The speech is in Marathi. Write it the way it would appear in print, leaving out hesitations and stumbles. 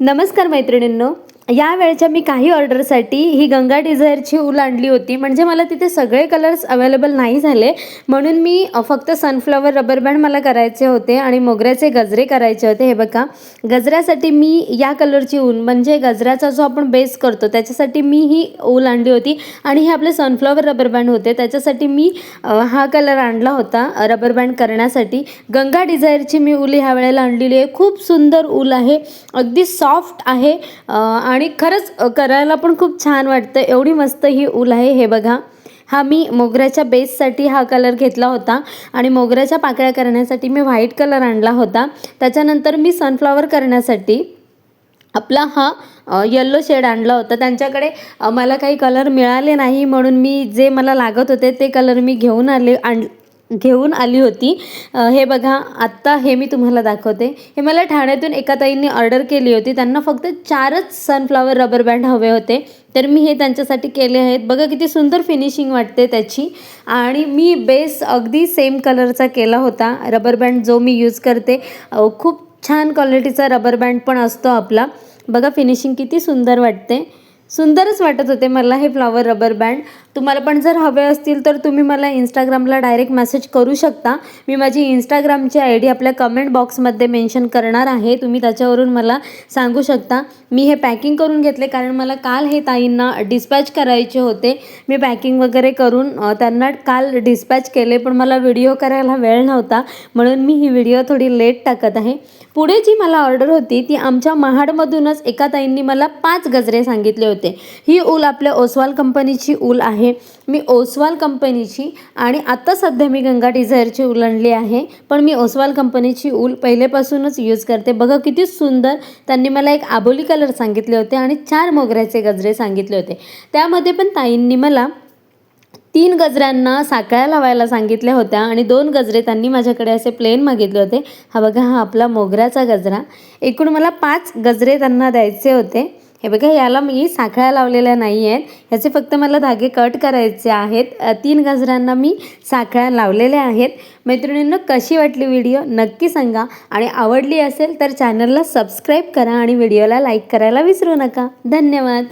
नमस्कार मैत्रिणींनो, या वेळच्या मी काही ऑर्डरसाठी ही गंगा डिझायरची ऊल आणली होती. म्हणजे मला तिथे सगळे कलर्स अवेलेबल नाही झाले, म्हणून मी फक्त सनफ्लॉवर रबर बँड मला करायचे होते आणि मोगऱ्याचे गजरे करायचे होते. हे बघा, गजऱ्यासाठी मी या कलरची ऊल म्हणजे गजऱ्याचा जो आपण बेस करतो त्याच्यासाठी मी ही ऊल आणली होती. आणि हे आपले सनफ्लॉवर रबर बँड होते, त्याच्यासाठी मी हा कलर आणला होता रबर बँड करण्यासाठी. गंगा डिझायरची मी ऊल ह्या वेळेला आणलेली आहे. खूप सुंदर ऊल आहे, अगदी सॉफ्ट आहे आणि खरंच करायला पण खूप छान वाटतं. एवढी मस्त ही ऊल आहे. हे बघा, हा मी मोगऱ्याच्या बेससाठी हा कलर घेतला होता आणि मोगऱ्याच्या पाकळ्या करण्यासाठी मी व्हाईट कलर आणला होता. त्याच्यानंतर मी सनफ्लॉवर करण्यासाठी आपला हा येल्लो शेड आणला होता. त्यांच्याकडे मला काही कलर मिळाले नाही, म्हणून मी जे मला लागत होते ते कलर मी घेऊन आली होती. हे बघा, आत्ता हे मी तुम्हाला दाखवते. हे मला ठाण्यातून एका ताईंनी ऑर्डर केली होती. त्यांना फक्त 4च सनफ्लॉवर रबर बँड हवे होते, तर मी हे त्यांच्यासाठी केले आहेत. बघा किती सुंदर फिनिशिंग वाटते त्याची. आणि मी बेस अगदी सेम कलरचा केला होता. रबर बँड जो मी यूज करते खूप छान क्वालिटीचा रबर बँड पण असतो आपला. बघा फिनिशिंग किती सुंदर वाटते. सुंदरच वाटत होते मला हे फ्लॉवर रबर बँड. तुम्हाला पण जर हवे असतील तर तुम्ही मला इंस्टाग्रामला डायरेक्ट मेसेज करू शकता. मी माझी इंस्टाग्रामची ID आपल्या कमेंट बॉक्समध्ये मेन्शन करणार आहे, तुम्ही त्याच्यावरून मला सांगू शकता. मी हे पॅकिंग करून घेतले कारण मला काल हे ताईंना डिस्पॅच करायचे होते. मी पॅकिंग वगैरे करून त्यांना काल डिस्पॅच केले, पण मला व्हिडिओ करायला वेळ नव्हता, म्हणून मी ही व्हिडिओ थोडी लेट टाकत आहे. पुढे जी मला ऑर्डर होती ती आमच्या महाडमधूनच एका ताईंनी मला 5 गजरे सांगितले होते. ही ऊल आपल्या ओसवाल कंपनीची ऊल आहे. मी ओसवाल कंपनीची आणि आत्ता सध्या मी गंगा डिझायरची ऊल आणली आहे, पण मी ओसवाल कंपनीची ऊल पहिलेपासूनच यूज करते. बघा किती सुंदर. त्यांनी मला एक आबोली कलर सांगितले होते आणि 4 मोगऱ्याचे गजरे सांगितले होते. त्यामध्ये पण ताईंनी मला 3 गजऱ्यांना साकळ्या लावायला सांगितल्या होत्या आणि 2 गजरे त्यांनी माझ्याकडे असे प्लेन मागितले होते. हा बघा, हा आपला मोगऱ्याचा गजरा. एकूण मला 5 गजरे त्यांना द्यायचे होते. हे बघा, याला मी साखळ्या लावलेल्या नाही आहेत, ह्याचे फक्त मला धागे कट करायचे आहेत. 3 गजऱ्यांना मी साखळ्या लावलेल्या आहेत. मैत्रिणींनो, कशी वाटली व्हिडिओ नक्की सांगा आणि आवडली असेल तर चॅनलला सबस्क्राईब करा आणि व्हिडिओला लाईक करायला विसरू नका. धन्यवाद.